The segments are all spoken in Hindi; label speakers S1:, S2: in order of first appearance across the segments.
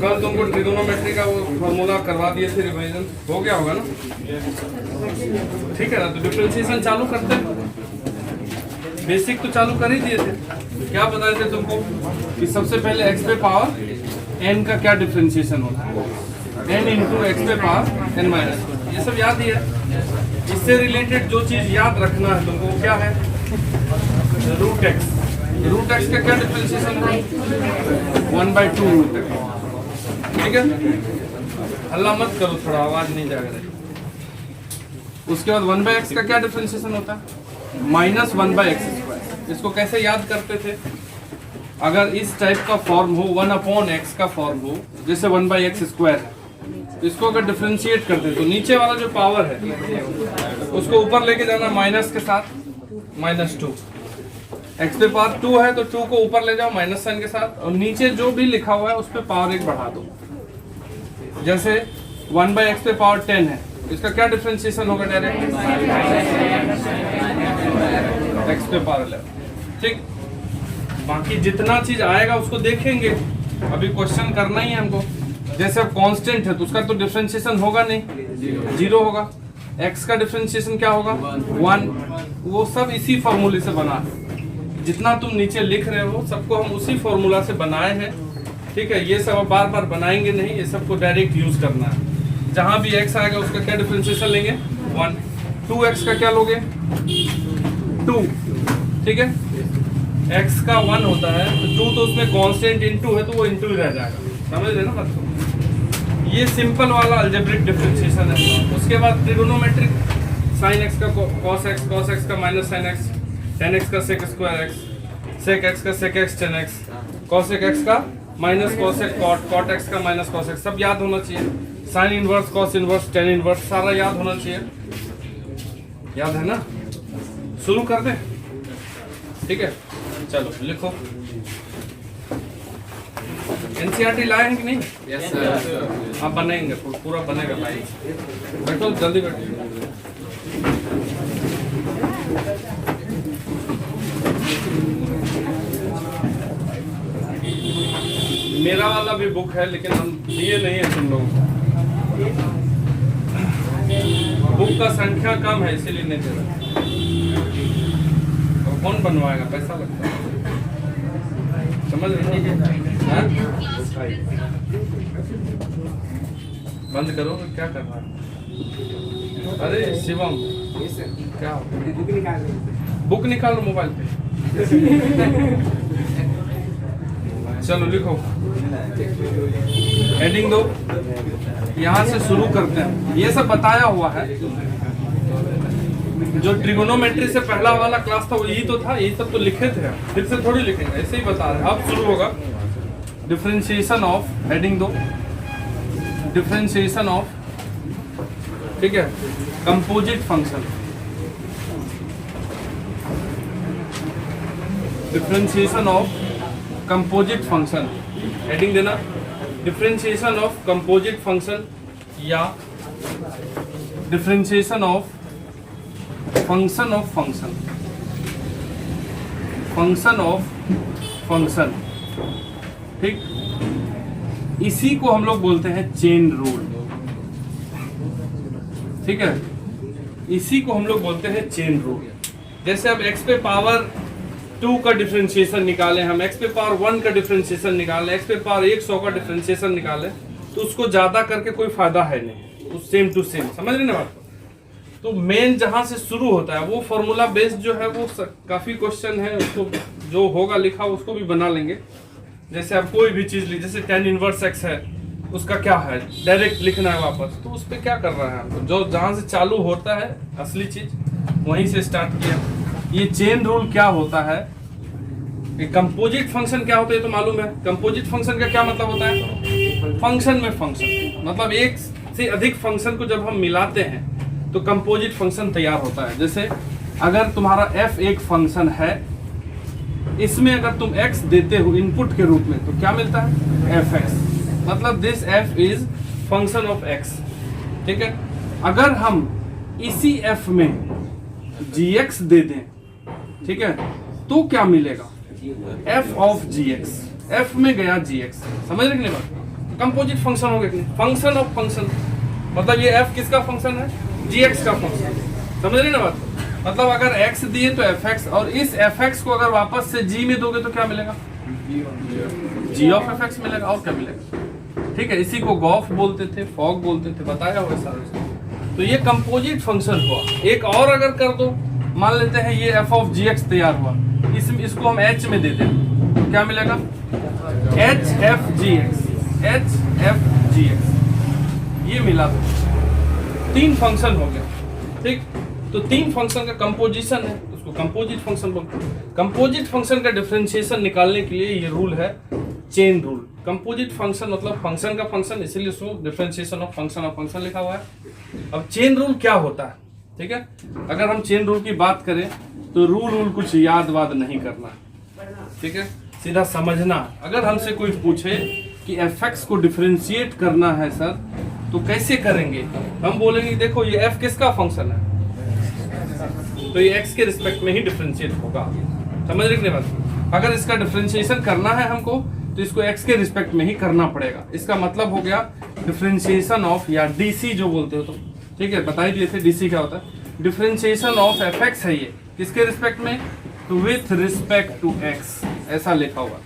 S1: कल तुमको ट्रिगोनोमेट्री का वो फॉर्मूला करवा दिए थे, रिवीजन हो गया होगा ना? ठीक है ना? तो डिफरेंशिएशन चालू करते हैं, बेसिक तो चालू कर ही दिए थे। क्या बताए थे तुमको कि सबसे पहले x पे पावर n का क्या डिफरेंशिएशन होता है, n इंटू एक्स पे पावर n माइनस, ये सब याद ही है। इससे रिलेटेड जो चीज याद रखना है तुमको क्या है, रूट एक्स। रूट एक्स का क्या डिफरेंशिएशन है, 1/2 रूट एक्स। ठीक है, हल्ला मत करो, थोड़ा आवाज नहीं जाएगा। उसके बाद 1/x का क्या डिफरेंशिएशन होता है, -1/x²। इसको कैसे याद करते थे, अगर इस टाइप का फॉर्म हो 1/x का फॉर्म हो, जैसे 1/x² है, इसको अगर डिफरेंशिएट करते तो नीचे वाला जो पावर है उसको ऊपर लेके जाना माइनस के साथ, -2। x पे पावर 2 है तो 2 को ऊपर ले जाओ माइनस साइन के साथ, और नीचे जो भी लिखा हुआ है उस पे पावर 1 बढ़ा दो। जैसे 1/x पे पावर 10 है, इसका क्या डिफरेंशिएशन होगा, डायरेक्ट x पे पावर 11। ठीक, बाकी जितना चीज आएगा उसको देखेंगे, अभी क्वेश्चन करना ही है हमको। जैसे अब कांस्टेंट है तो उसका तो डिफरेंशिएशन होगा नहीं, 0 होगा। x का डिफरेंशिएशन क्या होगा, 1। वो सब इसी फॉर्मूले से बना है, जितना तुम नीचे लिख रहे हो सबको हम उसी फॉर्मूला से बनाए हैं। ठीक है, ये सब अब बार बार बनाएंगे नहीं, ये सबको डायरेक्ट यूज करना है। जहां भी x आएगा उसका क्या डिफरेंशिएशन लेंगे, 1। 2x का क्या लोगे, 2। ठीक है, x का 1 होता है तो 2 तो उसमें कांस्टेंट इंटू है तो वो इंटू ही रह जाएगा, समझ रहे ना बात को। ये सिंपल वाला अलजेब्रिक डिफरेंशिएशन है। उसके बाद ट्रिगोनोमेट्रिक, sin x का cos x, cos x का minus sin x, tan x का sec square x, sec x का sec x tan x, cos x का minus cos x cot x का माइनस cos x, सब याद होना चाहिए। sin inverse, cos inverse, tan inverse सारा याद होना चाहिए। याद है ना? शुरू कर दे। ठीक है, चलो लिखो। एनसीईआरटी लाए हैं कि नहीं?
S2: Yes sir.
S1: आप बनाएंगे, पूरा बनेगा भाई। बैठो जल्दी बैठो। मेरा वाला भी बुक है लेकिन हम दिए नहीं है तुम लोगों को, बुक का संख्या कम है इसीलिए नहीं दे रहा। और कौन बनवाएगा, पैसा लगता है, समझ रहे? बंद करो, क्या कर रहा है? अरे शिवम, क्या बुक निकालो मोबाइल पे। चलो लिखो, हेडिंग दो, यहाँ से शुरू करते हैं। ये सब बताया हुआ है, जो ट्रिगोनोमेट्री से पहला वाला क्लास था वो यही तो था, यही सब तो लिखे थे, फिर से थोड़ी लिखेंगे, ऐसे ही बता रहे हैं। अब शुरू होगा डिफरेंशिएशन ऑफ, हेडिंग दो, डिफरेंशिएशन ऑफ, ठीक है, composite function. Differentiation of composite function, heading देना डिफरेंशिएशन ऑफ कंपोजिट फंक्शन या differentiation of function of function, function of function. ठीक, इसी को हम लोग बोलते हैं चेन रूल। ठीक है, इसी को हम लोग बोलते हैं चेन रूल। जैसे अब x पे पावर 2 का डिफरेंशिएशन निकालें हम, x पे पावर 1 का डिफरेंशिएशन निकालें, x पे पावर 100 का डिफरेंशिएशन निकालें, तो उसको ज्यादा करके कोई फायदा है नहीं, उस सेम टू सेम, समझ रहे ना बात? तो मेन जहां से शुरू होता है वो फॉर्मूला बेस्ड जो है वो काफी क्वेश्चन है, उसको जो होगा लिखा उसको भी बना लेंगे। जैसे आप कोई भी चीज ली, जैसे tan इनवर्स x है, उसका क्या है, डायरेक्ट लिखना है वापस, तो उस पर क्या कर रहा है हमको, जो जहां से चालू होता है असली चीज वहीं से स्टार्ट किया। ये चेन रूल क्या होता है, कंपोजिट फंक्शन क्या होता है ये तो मालूम है। कंपोजिट फंक्शन का क्या मतलब होता है, फंक्शन में फंक्शन, मतलब एक से अधिक फंक्शन को जब हम मिलाते हैं तो कंपोजिट फंक्शन तैयार होता है। जैसे अगर तुम्हारा f एक फंक्शन है, इसमें अगर तुम x देते हो इनपुट के रूप में तो क्या मिलता है, fx, मतलब this f is function of x। ठीक है, अगर हम इसी f में gx दे दें, ठीक है, तो क्या मिलेगा, f ऑफ gx, f में गया gx, समझ रहे कि नहीं बात? कंपोजिट फंक्शन हो गया, फंक्शन ऑफ फंक्शन, मतलब ये f किसका फंक्शन है, gx का फंक्शन, समझ रहे ना बात। मतलब अगर x दिए तो fx, और इस fx को अगर वापस से g में दोगे तो क्या मिलेगा, g ऑफ fx मिलेगा, और क्या मिलेगा, ठीक है। इसी को गॉफ बोलते थे, फॉग बोलते थे, बताया हुआ सारा। तो ये कंपोजिट फंक्शन हुआ। एक और अगर कर दो, मान लेते हैं ये f ऑफ gx तैयार हुआ, इसको हम h में दे दें तो क्या मिलेगा, h f gx, ये मिला तो 3 फंक्शन हो गया, ठीक। तो 3 फंक्शन का कंपोजिशन है, उसको कंपोजिट फंक्शन बोलते हैं। कंपोजिट फंक्शन का डिफरेंशिएशन निकालने के लिए ये रूल है, चेन रूल। कंपोजिट फंक्शन मतलब फंक्शन का फंक्शन, इसीलिए उसको डिफरेंशिएशन ऑफ फंक्शन लिखा हुआ है। अब चेन रूल क्या होता है, ठीक है। अगर हम चेन रूल की बात करें तो रूल कुछ याद वाद नहीं करना, ठीक है, सीधा समझना। अगर हमसे कोई पूछे कि fx को डिफरेंशिएट करना है सर, तो कैसे करेंगे, हम बोलेंगे देखो ये f किसका फंक्शन है, तो ये x के रिस्पेक्ट में ही डिफरेंशिएट होगा, समझ रहे कि बात। अगर इसका डिफरेंशिएशन करना है हमको तो इसको x के रिस्पेक्ट में ही करना पड़ेगा। इसका मतलब हो गया डिफरेंशिएशन ऑफ, या dc जो बोलते हो, तो ठीक है, बता ही दिए थे dc क्या होता है। डिफरेंशिएशन ऑफ fx है ये, किसके रिस्पेक्ट में, तो विथ रिस्पेक्ट टू x, ऐसा लिखा हुआ।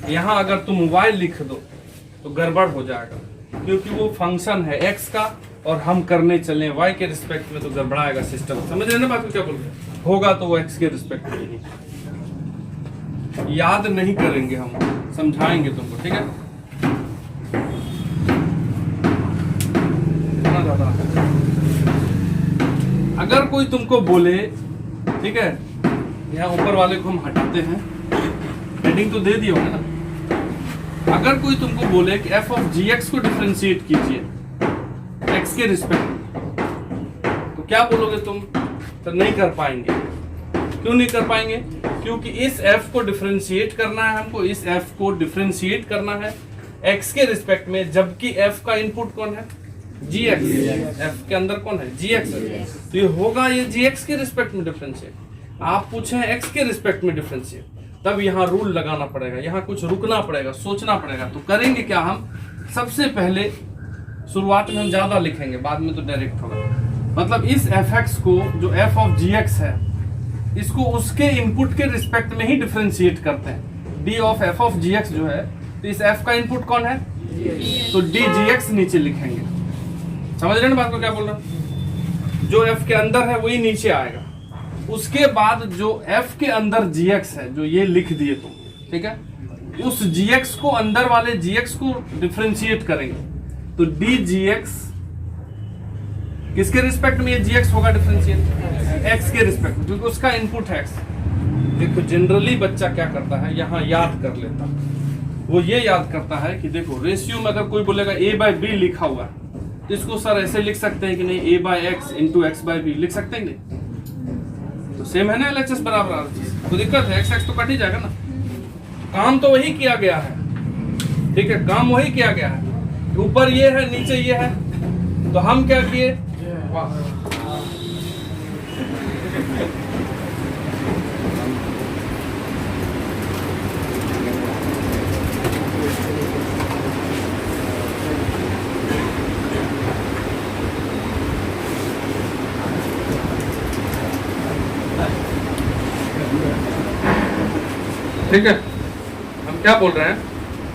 S1: यहाँ अगर तुम y लिख दो तो गड़बड़ हो जाएगा, क्योंकि वो फंक्शन है x का और हम करने चले y के रिस्पेक्ट में, तो गड़बड़ाएगा सिस्टम, समझ रहे ना बात को क्या बोल रहे, होगा तो वो x के रिस्पेक्ट में ही। याद नहीं करेंगे हम, समझाएंगे तुमको, ठीक है। अगर कोई तुमको बोले, ठीक है, यहाँ ऊपर वाले को हम हटाते हैं, हेडिंग तो दे दिया होगा ना। अगर कोई तुमको बोले कि f ऑफ gx को डिफरेंशिएट कीजिए x के रिस्पेक्ट में, तो क्या बोलोगे तुम, तो नहीं कर पाएंगे। क्यों नहीं कर पाएंगे, क्योंकि इस f को डिफरेंशिएट करना है हमको, इस f को डिफरेंशिएट करना है x के रिस्पेक्ट में, जबकि f का इनपुट कौन है, gx, f के अंदर कौन है, gx, तो ये होगा ये gx के रिस्पेक्ट में डिफरेंशिएट। आप पूछे x के रिस्पेक्ट में डिफरेंशिएट, तब यहाँ रूल लगाना पड़ेगा, यहाँ कुछ रुकना पड़ेगा, सोचना पड़ेगा। तो करेंगे क्या, हम सबसे पहले शुरुआत में हम ज्यादा लिखेंगे, बाद में तो डायरेक्ट होगा। मतलब इस fx को जो f ऑफ gx है, इसको उसके इनपुट के रिस्पेक्ट में ही डिफरेंशिएट करते हैं। d of f of gx जो है, तो इस f का इनपुट कौन है, तो dgx नीचे लिखेंगे। समझ रहे हैं बात को क्या बोल रहा हूं, जो f के अंदर है वही नीचे आएगा। उसके बाद जो f के अंदर gx है, जो ये लिख दिए तुम, ठीक है, उस gx को, अंदर वाले gx को डिफरेंशिएट करेंगे, तो dgx किसके रिस्पेक्ट में ये gx होगा डिफरेंशिएट, x के रिस्पेक्ट में, क्योंकि उसका इनपुट है x। देखो जनरली बच्चा क्या करता है, यहाँ याद कर लेता है, वो ये याद करता है कि देखो रेशियो में अगर कोई बोलेगा a बाय b लिखा हुआ है, तो इसको सर ऐसे लिख सकते हैं कि नहीं, a by x into x by b लिख सकते हैं नहीं, तो सेम है ना LHS बराबर हर चीज, तो दिक्कत है, x तो कट ही जाएगा ना। काम तो वही किया गया है, ठीक है, काम वही किया गया है, ऊपर ये है नीचे ये है, तो हम क्या किए, ठीक है। हम क्या बोल रहे हैं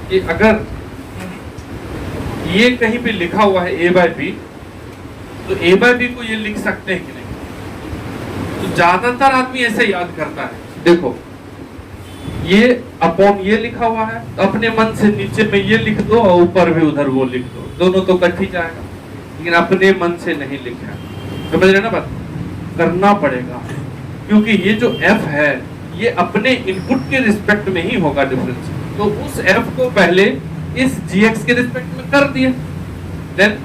S1: कि अगर ये कहीं पे लिखा हुआ है a बाय b, तो a बाय b को ये लिख सकते हैं कि नहीं, तो ज्यादातर आदमी ऐसे याद करता है। देखो ये अपॉन ये लिखा हुआ है, तो अपने मन से नीचे में ये लिख दो और ऊपर भी उधर वो लिख दो, दोनों तो कट ही जाएगा, लेकिन अपने मन से नहीं लिखा, समझ रहे ना बात, करना पड़ेगा, क्योंकि ये जो f है ये अपने इनपुट के रिस्पेक्ट में ही होगा डिफरेंस। तो उस f को पहले इस gx के रिस्पेक्ट में कर दिए, देन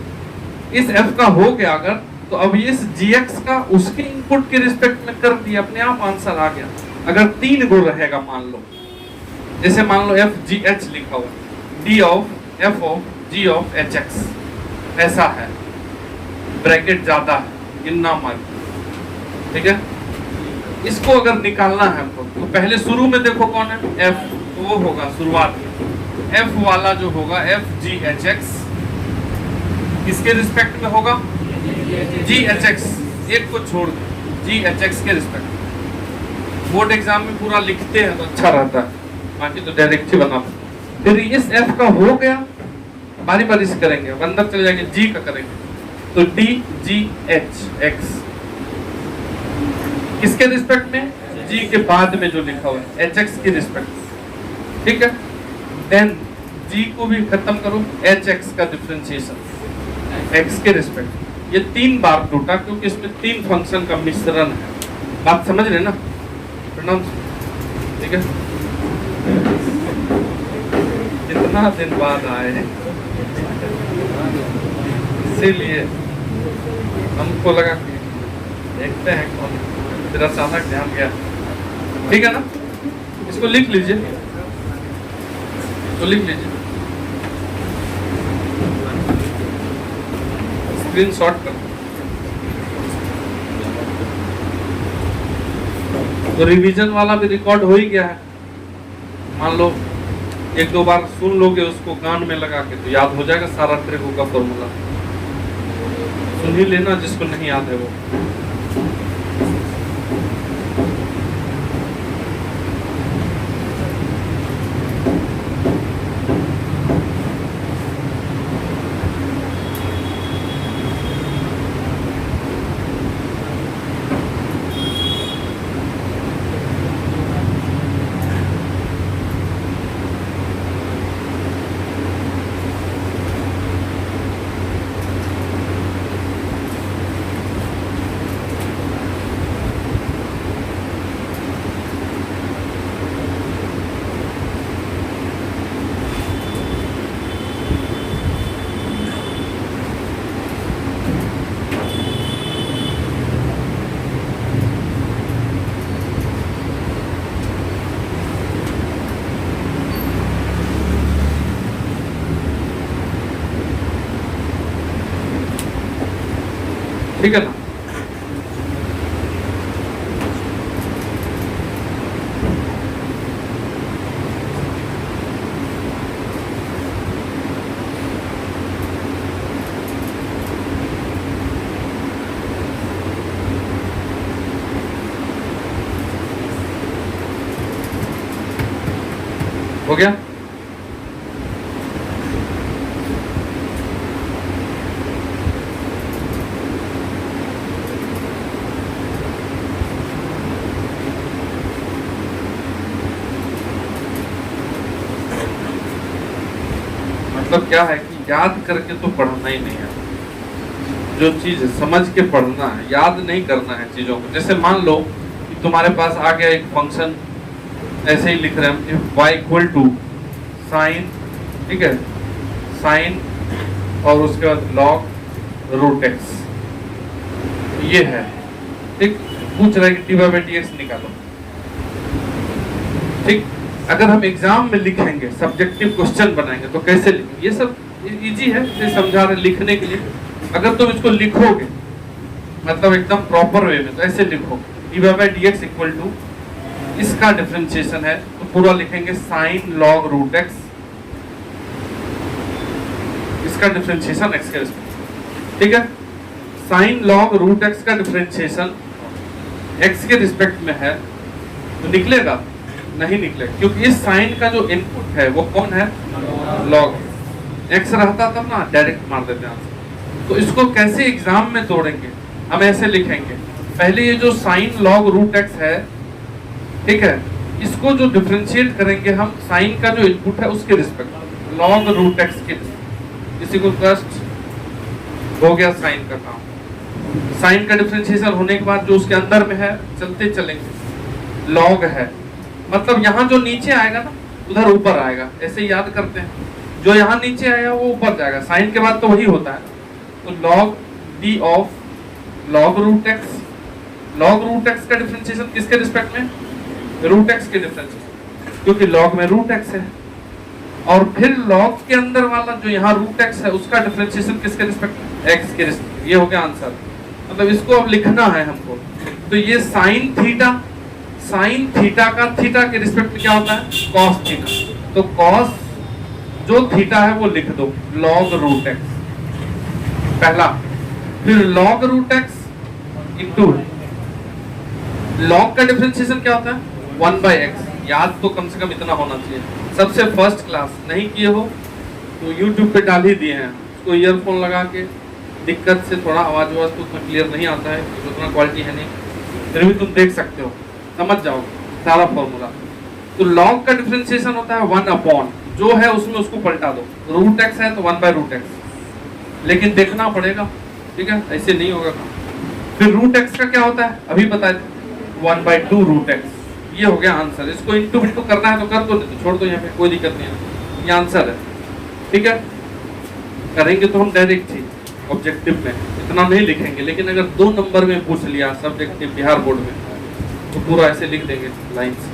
S1: इस f का हो गया अगर, तो अब इस gx का उसके इनपुट के रिस्पेक्ट में कर दिया, अपने आप आंसर आ गया। अगर 3 गुण रहेगा मान लो, जैसे मान लो f g h लिखा हुआ, d of f of g of h x, ऐसा है, ब्रैकेट ज्यादा है, गिनना मत, ठीक है। इसको अगर निकालना है हमको, तो पहले शुरू में देखो कौन है f, तो वो होगा शुरुआत में एफ वाला जो होगा एफ जी एच एक्स किसके रिस्पेक्ट में होगा, जी एच एक्स, एक को छोड़ दे जी एच एक्स के रिस्पेक्ट। बोर्ड एग्जाम में पूरा लिखते हैं तो अच्छा रहता है, बाकी तो डायरेक्ट ही बना। फिर इस एफ का हो गया, बारी बारी से करेंगे, अंदर चले जाएंगे जी का करेंगे, तो डी जी एच एक्स किसके रिस्पेक्ट में, जी के बाद में जो लिखा हुआ है एच एक्स की रिस्पेक्ट, ठीक है। देन जी को भी खत्म करो, एच एक्स का डिफरेंशिएशन एक्स के रिस्पेक्ट। ये 3 बार टूटा क्योंकि इसमें 3 फंक्शन का मिश्रण है, बात समझ रहे ना, प्रणाम, ठीक है। कितना दिन बाद आए, इसीलिए हमको लगा कि देखते हैं कौन, फिर अचानक ध्यान गया, ठीक है ना। इसको लिख लीजिए, तो लिख लीजिए, स्क्रीनशॉट कर। तो रिवीजन वाला भी रिकॉर्ड हो ही गया है, मान लो 1-2 बार सुन लोगे उसको कान में लगा के तो याद हो जाएगा सारा ट्रेगो का फॉर्मूला। सुन ही लेना जिसको नहीं याद है वो। ठीक है ना। हो गया। मतलब क्या है कि याद करके तो पढ़ना ही नहीं है, जो चीज समझ के पढ़ना है, याद नहीं करना है चीजों को। जैसे मान लो कि तुम्हारे पास आ गया एक फंक्शन, ऐसे ही लिख रहे हैं हम, y इक्वल टू साइन, ठीक है, साइन और उसके बाद log रूट एक्स, ये है, ठीक। पूछ रहा है कि dy/dx निकालो, ठीक। अगर हम एग्जाम में लिखेंगे, सब्जेक्टिव क्वेश्चन बनाएंगे तो कैसे लिखेंगे, ये सब इजी है, इसे समझा रहे लिखने के लिए। अगर तुम इसको लिखोगे मतलब एकदम प्रॉपर वे में, तो ऐसे लिखोगे dy/dx इक्वल टू, इसका डिफरेंशिएशन है तो पूरा लिखेंगे साइन log रूट एक्स, इसका डिफरेंशिएशन एक्स के रिस्पेक्ट, ठीक है। साइन log रूट एक्स का डिफरेंशिएशन एक्स के रिस्पेक्ट में है तो निकलेगा नहीं, निकलेगा क्योंकि इस साइन का जो इनपुट है वो कौन है, log एक्स रहता तब ना डायरेक्ट मार देते हैं। तो इसको कैसे एग्जाम में तोड़ेंगे, हम ऐसे लिखेंगे, पहले ये जो साइन log रूट एक्स है, ठीक है, इसको जो डिफरेंशिएट करेंगे हम साइन का जो इनपुट है उसके रिस्पेक्ट, log रूट एक्स के, इसी को जस्ट हो गया साइन का काम। साइन का डिफरेंशिएशन होने के बाद जो उसके अंदर में है चलते चलेंगे, log है मतलब यहाँ जो नीचे आएगा ना उधर ऊपर आएगा, ऐसे याद करते हैं, जो यहाँ नीचे आया वो ऊपर जाएगा, साइन के बाद तो वही होता है। तो log d of log root x, log root x का डिफरेंशिएशन किसके रिस्पेक्ट में, रूट एक्स के डिफरेंशिएशन, क्योंकि log में रूट एक्स है, और फिर log के अंदर वाला जो यहाँ रूट एक्स है उसका डिफरेंशिएशन किसके रिस्पेक्ट में, एक्स के रिस्पेक्ट। ये हो गया आंसर। मतलब इसको अब लिखना है हमको, तो ये साइन थीटा, साइन थीटा का थीटा के रिस्पेक्ट में क्या होता है, कॉस थीटा, तो कॉस
S2: जो थीटा है वो लिख दो, log रूट एक्स पहला, फिर log root x into log का डिफरेंशिएशन क्या होता है 1/x। याद तो कम से कम इतना होना चाहिए, सबसे फर्स्ट क्लास नहीं किए हो तो YouTube पे डाल ही दिए हैं, उसको ईयरफोन लगा के दिक्कत से थोड़ा आवाज तो उतना क्लियर नहीं आता है, उतना क्वालिटी है नहीं, फिर भी तुम देख सकते हो, समझ जाओगे सारा फॉर्मूला। तो log का डिफरेंशिएशन होता है 1 अपॉन जो है उसमें उसको पलटा दो, रूट एक्स है तो 1/√x, लेकिन देखना पड़ेगा, ठीक है, ऐसे नहीं होगा। फिर रूट एक्स का क्या होता है अभी बताए थे, 1/2√x। ये हो गया आंसर। इसको इंटू बिंटू करना है तो कर दो, नहीं तो छोड़ दो, यहाँ पे कोई दिक्कत नहीं है, ये आंसर है, ठीक है। करेंगे तो हम डायरेक्ट ही ऑब्जेक्टिव में इतना नहीं लिखेंगे, लेकिन अगर 2 नंबर में पूछ लिया सब्जेक्टिव बिहार बोर्ड में तो पूरा ऐसे लिख देंगे लाइन से।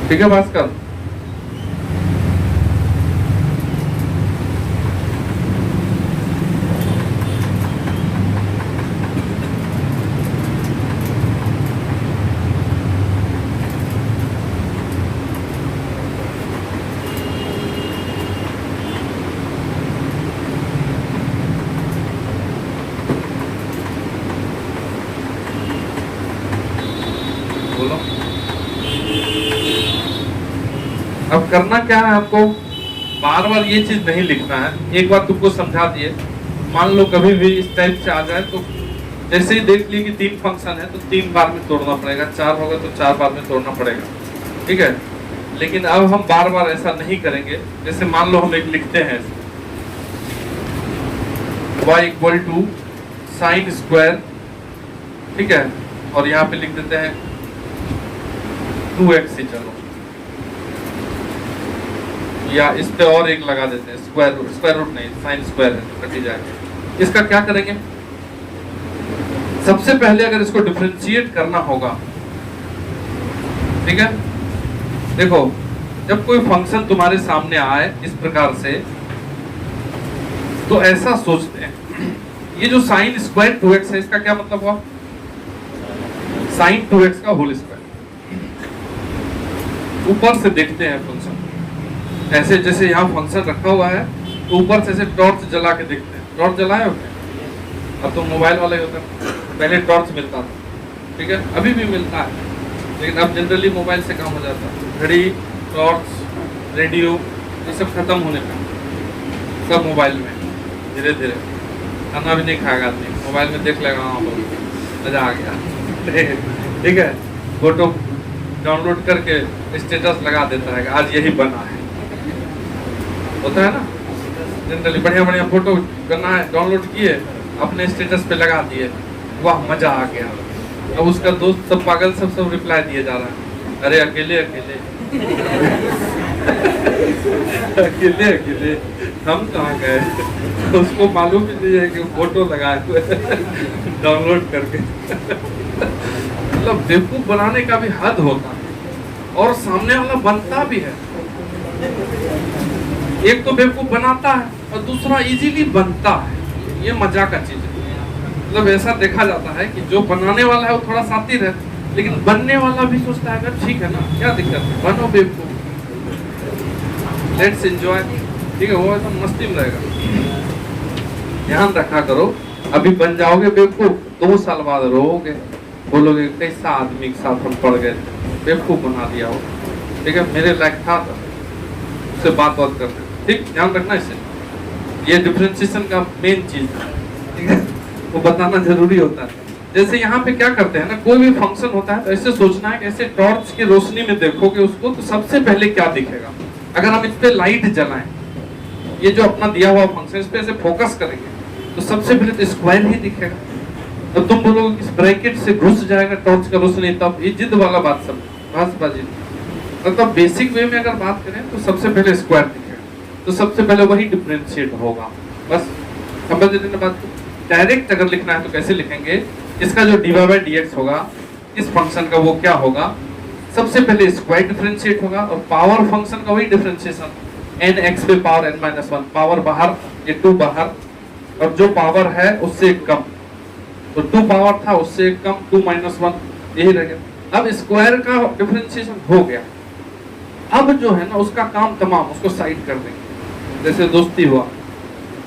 S2: ठीक है भास्कर, बोलो। अब करना क्या है आपको, बार बार ये चीज नहीं लिखना है, एक बार तुमको समझा दिए, मान लो कभी भी इस टाइप से आ जाए तो जैसे ही देख लिए कि 3 फंक्शन है तो 3 बार में तोड़ना पड़ेगा, 4 होगा तो 4 बार में तोड़ना पड़ेगा, ठीक है। लेकिन अब हम बार बार ऐसा नहीं करेंगे। जैसे मान लो हम एक लिखते हैं y = sin स्क्वायर, ठीक है, और यहाँ पे लिख देते हैं 2x ही, चलो, या इस पे और एक लगा देते हैं स्क्वायर रूट नहीं, साइन स्क्वायर है तो कट ही जाएगा। इसका क्या करेंगे, सबसे पहले अगर इसको डिफरेंशिएट करना होगा, ठीक है, देखो जब कोई फंक्शन तुम्हारे सामने आए इस प्रकार से तो ऐसा सोचते हैं, ये जो साइन स्क्वायर 2x है इसका क्या मतलब हुआ, साइन 2x का होल स्क्वायर। ऊपर से देखते हैं फंक्शन ऐसे, जैसे यहाँ फंक्शन रखा हुआ है तो ऊपर से ऐसे टॉर्च जला के देखते हैं, टॉर्च जलाए होते हैं, अब तो मोबाइल वाले होते हैं, पहले टॉर्च मिलता था, ठीक है, अभी भी मिलता है, लेकिन अब जनरली मोबाइल से काम हो जाता है, घड़ी, टॉर्च, रेडियो, ये सब खत्म होने का, सब मोबाइल में धीरे धीरे। खाना भी नहीं खाएगा आदमी, मोबाइल में देख लेगा, हाँ मजा आ गया, ठीक है, फोटो डाउनलोड करके स्टेटस लगा देता है आज यही बना है, होता है ना जनरली, बढ़िया बढ़िया फोटो करना है, डाउनलोड किए अपने स्टेटस पे लगा दिए, वाह मजा आ गया। अब उसका दोस्त सब पागल सब रिप्लाई दिए जा रहा है, अरे अकेले अकेले अकेले अकेले हम कहाँ गए, उसको मालूम भी नहीं है कि फोटो लगाए हुए डाउनलोड करके। मतलब बेवकूफ बनाने का भी हद होता है, और सामने वाला बनता भी है। एक तो बेवकूफ बनाता है और दूसरा इजीली बनता है, ये मजा का चीज है। मतलब ऐसा देखा जाता है कि जो बनाने वाला है वो थोड़ा शातिर है, लेकिन बनने वाला भी सोचता है अगर ठीक है ना, क्या दिक्कत है, बनो बेवकूफ, लेट्स एंजॉय, ठीक है, वो एकदम मस्ती में रहेगा। ध्यान रखा करो, अभी बन जाओगे बेवकूफ, 2 साल बाद रोओगे, बोलोगे कैसा आदमी के साथ हम पड़ गए, बेवकूफ बना दिया हो, ठीक है, मेरे लायक था तो उससे बात करते, ठीक, ध्यान रखना इससे, ये डिफरेंशिएशन का मेन चीज है, ठीक है, वो बताना जरूरी होता है। जैसे यहाँ पे क्या करते हैं ना, कोई भी फंक्शन होता है तो ऐसे सोचना है कि ऐसे टॉर्च की रोशनी में देखोगे उसको तो सबसे पहले क्या दिखेगा। अगर हम इस पे लाइट जलाएं, ये जो अपना दिया हुआ फंक्शन, इस पे ऐसे फोकस करेंगे तो सबसे पहले तो स्क्वायर ही दिखेगा, तो तुम बोलोगे इस ब्रैकेट से घुस जाएगा टॉर्च का रोशनी, तब ये जिद वाला बात सब भाषबाजी। मतलब बेसिक वे में अगर बात करें तो सबसे पहले स्क्वायर दिखेगा, तो सबसे पहले वही डिफरेंशिएट होगा, बस समझ लेना बात को। डायरेक्ट अगर लिखना है तो कैसे लिखेंगे, इसका जो dy बाई dx होगा इस फंक्शन का वो क्या होगा, सबसे पहले स्क्वायर डिफरेंशिएट होगा और पावर फंक्शन का वही डिफरेंशिएशन n x पे पावर n-1, पावर बाहर ये 2 बाहर और जो पावर है उससे कम, तो 2 पावर था उससे कम 2-1 यही रह गया। अब स्क्वायर का डिफरेंशिएशन हो गया, अब जो है ना उसका काम तमाम, उसको साइड कर देंगे। जैसे दोस्ती हुआ,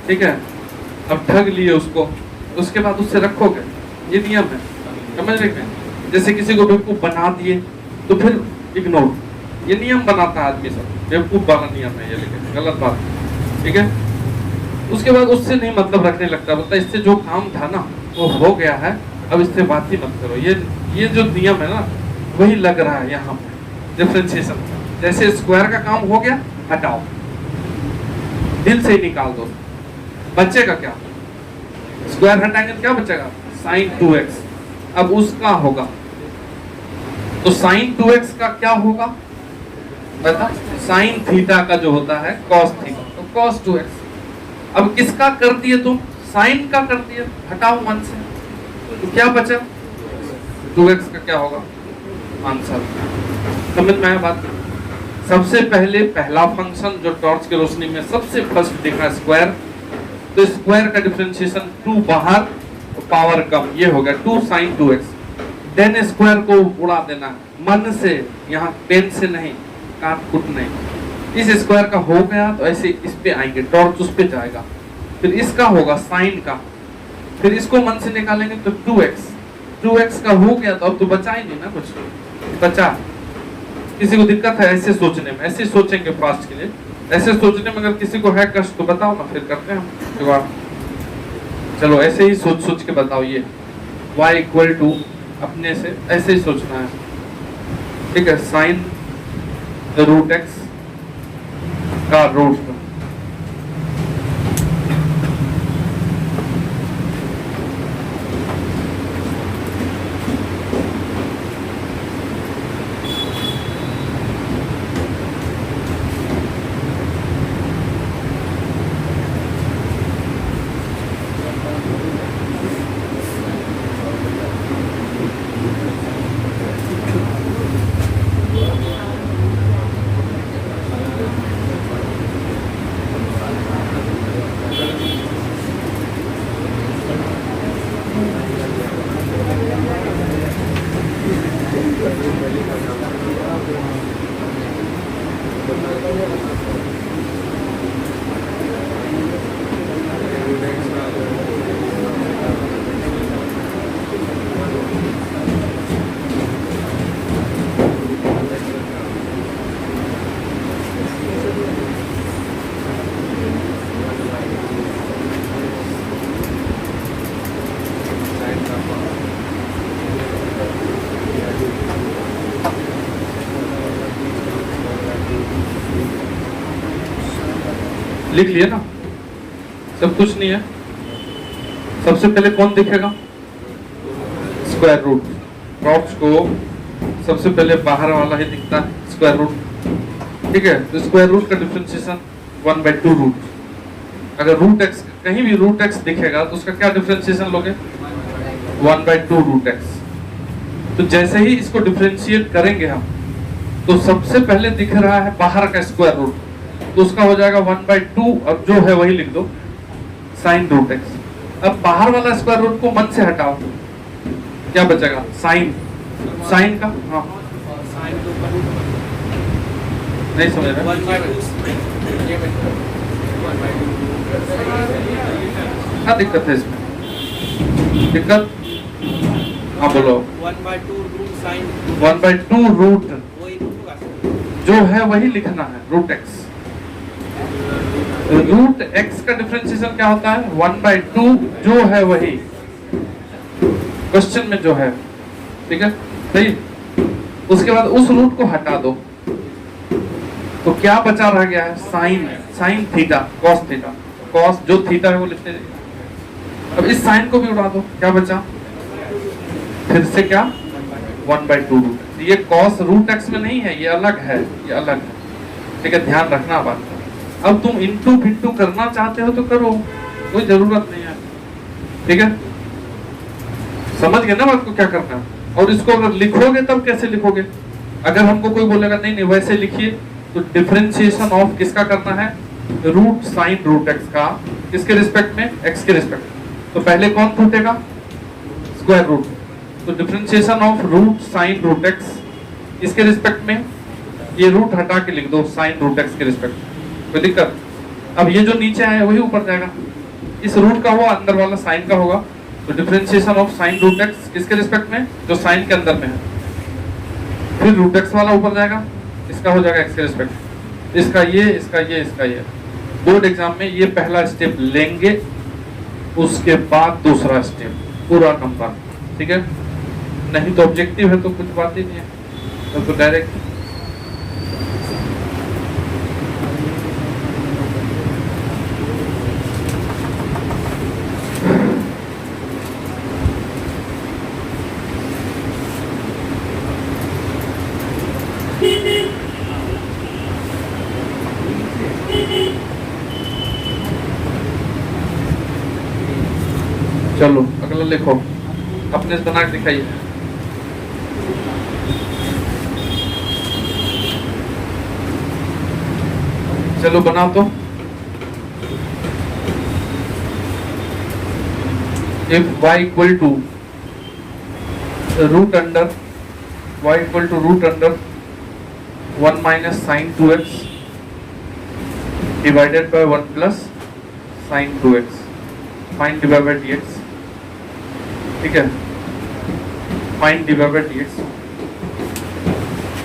S2: ठीक है, अब ठग लिए उसको, उसके बाद उससे रखोगे, ये नियम है, समझ रहे हैं। जैसे किसी को बेवकूफ बना दिए तो फिर इग्नोर, ये नियम बनाता है आदमी सब, बेवकूफ वाला नियम है ये, लेकिन गलत बात, ठीक है। उसके बाद उससे नहीं मतलब रखने लगता, बोलता इससे जो काम था ना वो हो गया है, अब इससे बात ही मत करो। ये जो नियम है ना वही लग रहा है यहाँ पे डिफरेंशिएशन। जैसे स्क्वायर का काम हो गया, हटाओ, दिल से ही निकाल दो, बचेगा क्या, स्क्वायर हटाएंगे तो क्या बचेगा, sin 2x। अब उसका होगा तो sin 2x का क्या होगा बता, sin थीटा का जो होता है cos थीटा, तो cos 2x। अब किसका कर दिए तुम, sin का कर दिए, हटाओ मन से, तो क्या बचा, 2x का क्या होगा आंसर। समझ में आया बात। सबसे पहले पहला फंक्शन जो टॉर्च की रोशनी में सबसे फर्स्ट दिखा स्क्वायर, तो स्क्वायर का डिफरेंशिएशन 2 बाहर पावर कम, ये हो गया 2 sin 2x। देन स्क्वायर को उड़ा देना मन से, यहाँ पेन से नहीं, काट कुट नहीं। इस स्क्वायर का हो गया तो ऐसे इस पे आएंगे, टॉर्च उस पे जाएगा, फिर इसका होगा साइन का, फिर इसको मन से निकालेंगे तो 2x का हो गया, तो अब तो बचा ही नहीं ना कुछ बचा। किसी को दिक्कत है ऐसे सोचने में, ऐसे सोचेंगे फास्ट के लिए, ऐसे सोचने में अगर किसी को है कष्ट तो बताओ ना, फिर करते हैं हम जुगाड़। चलो ऐसे ही सोच सोच के बताओ, ये y इक्वल टू अपने से ऐसे ही सोचना है, ठीक है, साइन रूट एक्स का रूट, लिख लिया ना, सब कुछ नहीं है। सबसे पहले कौन दिखेगा, स्क्वायर रूट। टॉर्च को सबसे पहले बाहर वाला ही दिखता है, स्क्वायर रूट, ठीक है। तो स्क्वायर रूट का डिफरेंशिएशन 1/2 रूट। अगर रूट एक्स कहीं भी रूट एक्स दिखेगा तो उसका क्या डिफरेंशिएशन लोगे, 1/2 रूट एक्स। तो जैसे ही इसको डिफरेंशिएट करेंगे हम, तो सबसे पहले दिख रहा है बाहर का स्क्वायर रूट, तो उसका हो जाएगा 1/2, अब जो है वही लिख दो, साइन रूट एक्स। अब बाहर वाला स्क्वायर रूट को मन से हटाओ, क्या बचेगा, साइन का, हाँ नहीं समझ रहे, क्या दिक्कत है इसमें, दिक्कत, हाँ बोलो, 1/2 रूट जो है वही लिखना है, रूट एक्स। रूट एक्स का डिफरेंशिएशन क्या होता है, 1/2 जो है वही क्वेश्चन में जो है, ठीक है सही। उसके बाद उस रूट को हटा दो, तो क्या बचा रह गया है, sine theta, cos theta, cos जो थीटा है वो लिखते जाइए। अब इस साइन को भी उड़ा दो, क्या बचा, फिर से क्या, 1/2 रूट। ये कॉस रूट एक्स में नहीं है, ये अलग है, ये अलग है, ठीक है, ध्यान रखना बात। अब तुम इंटू फिंटू करना चाहते हो तो करो, कोई जरूरत नहीं है। ठीक है, समझ गए ना बात को क्या करना है। और इसको अगर लिखोगे तब कैसे लिखोगे, अगर हमको कोई बोलेगा नहीं नहीं वैसे लिखिए, तो डिफरेंशिएशन ऑफ किसका करना है, रूट साइन रूट एक्स का, किसके रिस्पेक्ट में, एक्स के रिस्पेक्ट में। तो पहले कौन फूटेगा, स्क्वायर रूट। तो differentiation of root sine root x इसके रिस्पेक्ट में, ये रूट हटा के लिख दो साइन रूट एक्स के रिस्पेक्ट में, कोई दिक्कत। अब ये जो नीचे है वही ऊपर जाएगा, इस रूट का हुआ अंदर वाला साइन का होगा, तो differentiation of sine root x किसके रिस्पेक्ट में, जो साइन के अंदर में है। फिर रूट एक्स वाला ऊपर जाएगा, इसका हो जाएगा एक्स के रिस्पेक्ट, इसका ये, इसका ये, इसका ये। बोर्ड एग्जाम में ये पहला स्टेप लेंगे, उसके बाद दूसरा स्टेप पूरा नंबर। ठीक है, नहीं तो ऑब्जेक्टिव है तो कुछ बात ही नहीं है, तो डायरेक्ट। चलो अगला लिखो, अपने से बना के दिखाइए। चलो बना तो, if y equal to root under y equal to root under 1 minus sin 2x divided by 1 plus sin 2x, find divided by dx। ठीक है, फाइंड डिवाइड बाय dx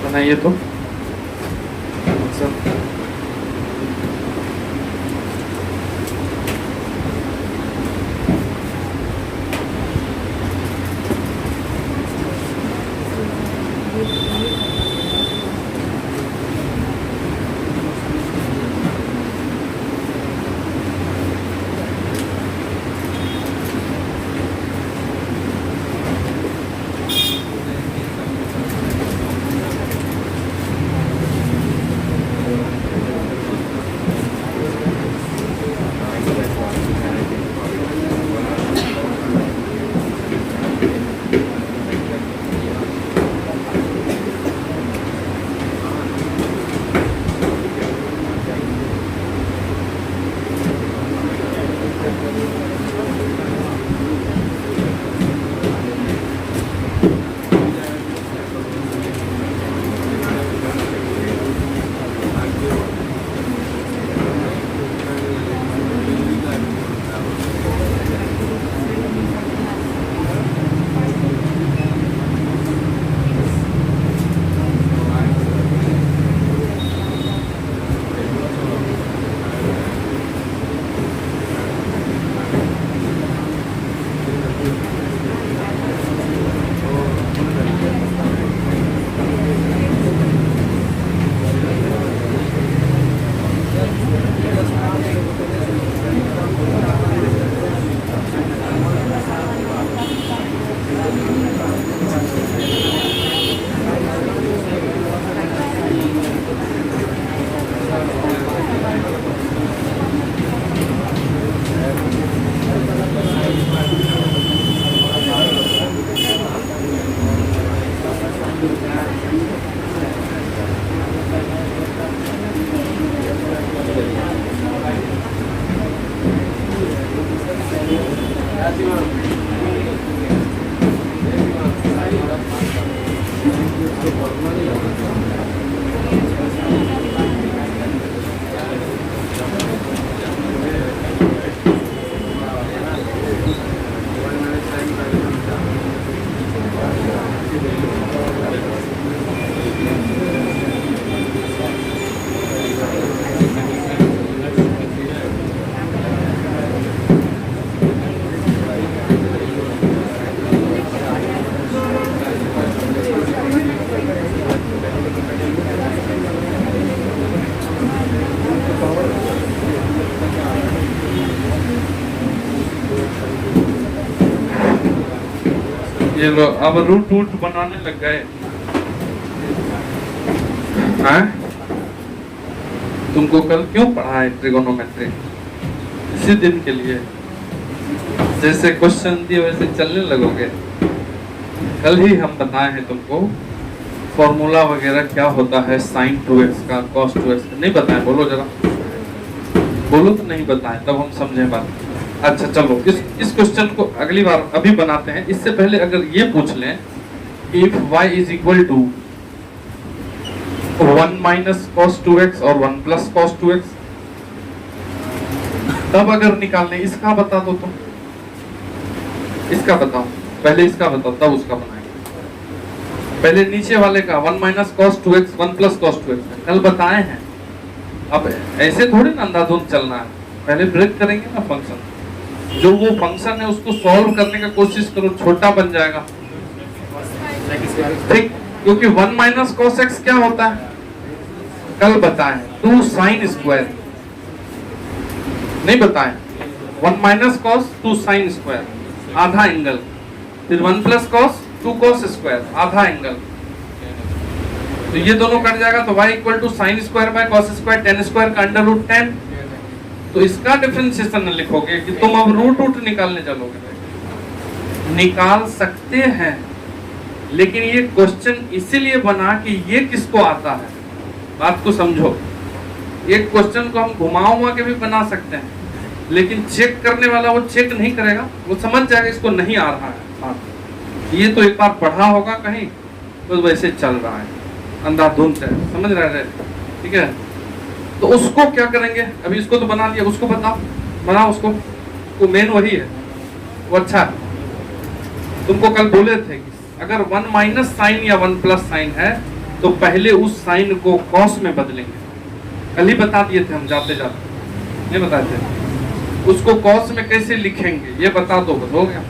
S2: बनाइए तो ये लो, अब रूट रूट बनाने लग गए हैं। तुमको कल क्यों पढ़ा है ट्रिगोनोमेट्री? इसी दिन के लिए जैसे क्वेश्चन दिए वैसे चलने लगोगे। कल ही हम बताए हैं तुमको फॉर्मूला वगैरह क्या होता है sin 2x का cos 2x का, नहीं बताए? बोलो जरा, बोलो तो नहीं बताए, तब हम समझे बात। अच्छा चलो इस क्वेश्चन को अगली बार अभी बनाते हैं। इससे पहले अगर ये पूछ लें if y is equal to 1 minus cos 2x और 1 प्लस cos 2x, तब अगर निकालने, इसका बता दो तुम, इसका बताओ पहले, इसका बताओ तब उसका बनाएंगे। पहले नीचे वाले का 1 minus cos 2x 1 plus cos 2x कल बताए हैं। अब ऐसे थोड़ी ना अंधाधुंध चलना है, पहले ब्रेक करेंगे ना फंक्शन। जो वो फंक्शन है उसको सॉल्व करने का कोशिश करो, छोटा बन जाएगा, ठीक? क्योंकि 1 माइनस cos x क्या होता है कल बताए, 2 sin स्क्वायर, नहीं बताए? 1 माइनस cos 2 sin स्क्वायर आधा एंगल, फिर 1 प्लस cos 2 cos स्क्वायर आधा एंगल, तो ये दोनों कट जाएगा तो y equal to sine square by cos square tan square का अंडर रूट 10। तो इसका डिफरेंशिएशन लिखोगे कि तुम अब रूट निकालने चलोगे। निकाल सकते हैं, लेकिन ये क्वेश्चन इसीलिए बना कि ये किसको आता है, बात को समझो। एक क्वेश्चन को हम घुमा के भी बना सकते हैं, लेकिन चेक करने वाला वो चेक नहीं करेगा, वो समझ जाएगा इसको नहीं आ रहा है। ये तो एक बार पढ़ा होगा कहीं, तो वैसे चल रहा है, अंधाधुंध है, समझ रहे हैं? ठीक है, तो उसको क्या करेंगे? अभी इसको तो बना लिया, उसको बताओ, बनाओ उसको, वो मेन वही है, वो अच्छा है। तुमको कल बोले थे कि अगर 1 माइनस साइन या 1 प्लस साइन है तो पहले उस साइन को कॉस में बदलेंगे। कल ही बता दिए थे हम, जाते जाते नहीं बताए थे। उसको कॉस में कैसे लिखेंगे ये बता दो, बस हो गया,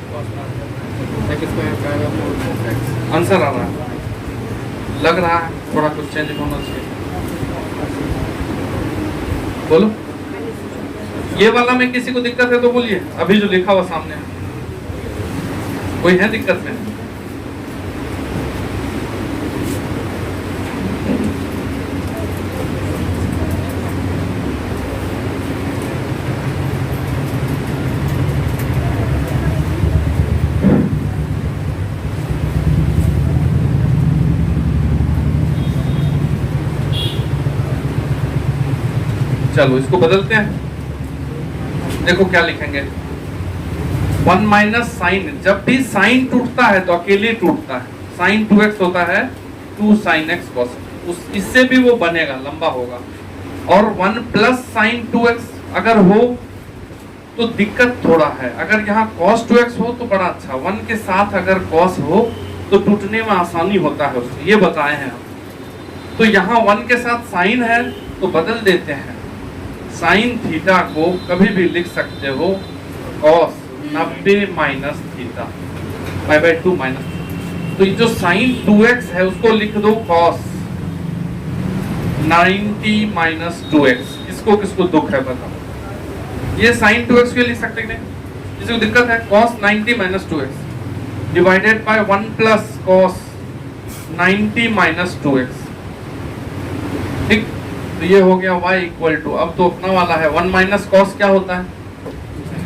S2: आंसर आ रहा है। लग रहा है थोड़ा कुछ चेंज होना चाहिए, बोलो। ये वाला में किसी को दिक्कत है तो बोलिए, अभी जो लिखा हुआ सामने है, कोई है दिक्कत में? चलो इसको बदलते हैं, देखो क्या लिखेंगे। 1 माइनस साइन, जब भी साइन टूटता है तो अकेले टूटता है। साइन 2x होता है 2 साइन x cos, इससे भी वो बनेगा, लंबा होगा। और 1 प्लस साइन 2x अगर हो तो दिक्कत थोड़ा है, अगर यहाँ cos 2x हो तो बड़ा अच्छा, 1 के साथ अगर cos हो तो टूटने में आसानी होता है उसको, ये बताए हैं हम। तो यहाँ 1 के साथ साइन है तो बदल देते हैं, साइन थीटा को कभी भी लिख सकते हो cos 90 minus theta pi by 2 minus. तो ये जो साइन 2x है उसको लिख दो cos 90 माइनस 2x। इसको किसको दुख है बताओ? ये साइन 2x के लिख सकते हैं, किसी को दिक्कत है? cos 90 minus 2x divided by 1 plus cos 90 minus 2x, ठीक? तो ये हो गया y इक्वल टू, अब तो अपना वाला है 1 माइनस cos क्या होता है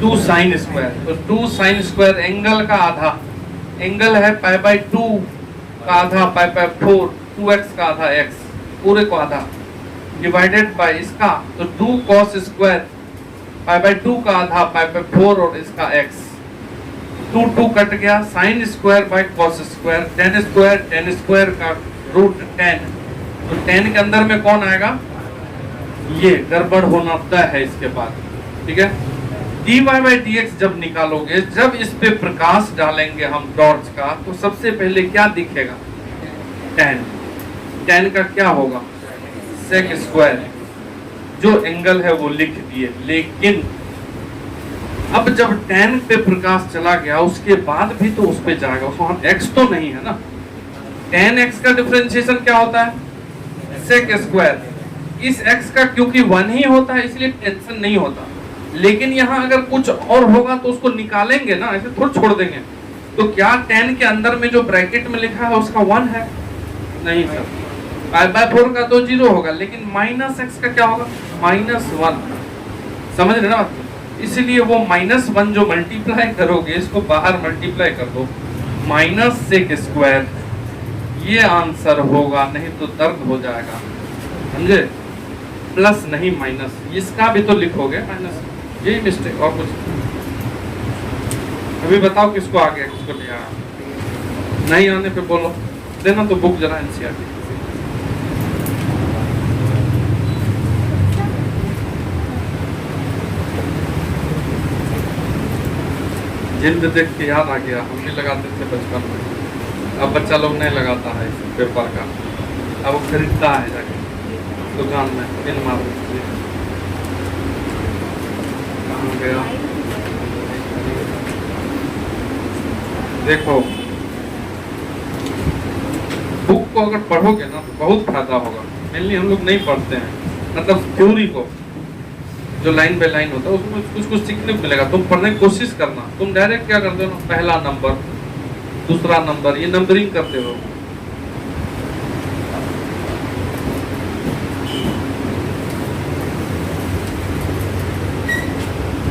S2: 2 साइन स्क्वायर, तो 2 साइन स्क्वायर एंगल का आधा, एंगल है पाई बाय 2 का आधा पाई बाय 4, 2x का आधा x, पूरे को आधा डिवाइडेड बाय इसका, तो 2 cos स्क्वायर पाई बाय 2 का आधा पाई बाय 4 और इसका x, 2 कट गया, sign square by cos square, tan square का रूट 10, तो 10 के अंदर में कौन आएगा? ये गड़बड़ होना तय है इसके बाद, ठीक है? dy बाई dx जब निकालोगे, जब इस पे प्रकाश डालेंगे हम टॉर्च का, तो सबसे पहले क्या दिखेगा? tan। tan का क्या होगा? sec स्क्वायर, जो एंगल है वो लिख दिए। लेकिन अब जब tan पे प्रकाश चला गया उसके बाद भी तो उस पे जाएगा, वहां x तो नहीं है ना। tan x का डिफरेंशिएशन क्या होता है? sec square. इस x का क्योंकि 1 ही होता है इसलिए टेंशन नहीं होता, लेकिन यहाँ अगर कुछ और होगा तो उसको निकालेंगे ना, ऐसे थोड़ा छोड़ देंगे। तो क्या tan के अंदर में जो ब्रैकेट में लिखा है उसका 1 है? नहीं सर, पाई बाय 4 का तो 0 होगा, लेकिन माइनस x का क्या होगा? -1। समझ रहे ना बात? इसलिए वो -1 जो मल्टीप्लाई करोगे इसको बाहर मल्टीप्लाई कर दो, -6 ये आंसर होगा, नहीं तो दर्द हो जाएगा, समझे? प्लस नहीं माइनस, इसका भी तो लिखोगे माइनस, यही मिस्टेक और कुछ। अभी बताओ किसको आ गया किसको नहीं आया, नहीं आने पे बोलो, देना तो बुक जरा एनसीईआरटी। जिल्द देख के याद आ गया, हम भी लगाते थे बचपन में, अब बच्चा लोग नहीं लगाता है इस पेपर का, अब वो खरीदता है जाके दुकान में, पिन मार देते। कहाँ गया? देखो बुक को अगर पढ़ोगे ना तो बहुत फायदा होगा। मेनली हम लोग नहीं पढ़ते हैं, मतलब थ्योरी को जो लाइन बाय लाइन होता है उसमें कुछ कुछ सीखने को मिलेगा। तुम पढ़ने की कोशिश करना, तुम डायरेक्ट क्या करते हो ना, पहला नंबर दूसरा नंबर, ये नंबरिंग करते हो।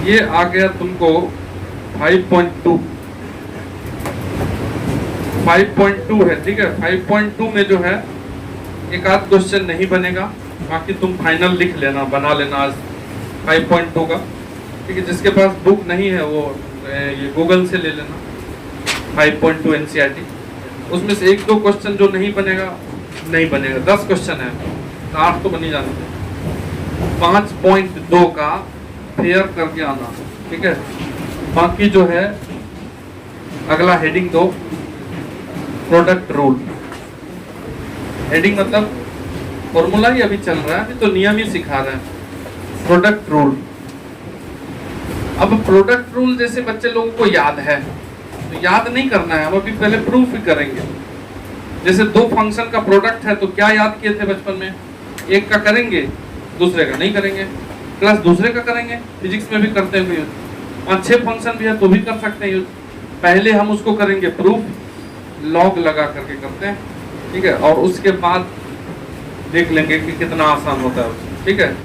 S2: ये आ गया तुमको 5.2 है, ठीक है। 5.2 में जो है एक आध क्वेश्चन नहीं बनेगा, बाकी तुम फाइनल लिख लेना, बना लेना आज 5.2 का, ठीक है। जिसके पास बुक नहीं है वो ये गूगल से ले लेना 5.2 एनसीईआरटी। उसमें से एक दो क्वेश्चन जो नहीं बनेगा, 10 क्वेश्चन है तो 8 तो बनी जाने थे। 5.2 का फेयर करके आना, ठीक है। बाकी जो है अगला हेडिंग दो, प्रोडक्ट रूल। हेडिंग मतलब फॉर्मूला ही अभी चल रहा है, अभी तो नियम ही सिखा रहे हैं। प्रोडक्ट रूल, अब प्रोडक्ट रूल जैसे बच्चे लोगों को याद है तो याद नहीं करना है, हम अभी पहले प्रूफ ही करेंगे। जैसे दो फंक्शन का प्रोडक्ट है तो क्या याद किए थे बचपन में, एक का करेंगे दूसरे का नहीं करेंगे, प्लस दूसरे का करेंगे, फिजिक्स में भी करते हैं यूज। 5-6 फंक्शन भी है तो भी कर सकते हैं यूज। पहले हम उसको करेंगे प्रूफ, लॉग लगा करके करते हैं, ठीक है, और उसके बाद देख लेंगे कि कितना आसान होता है, ठीक है।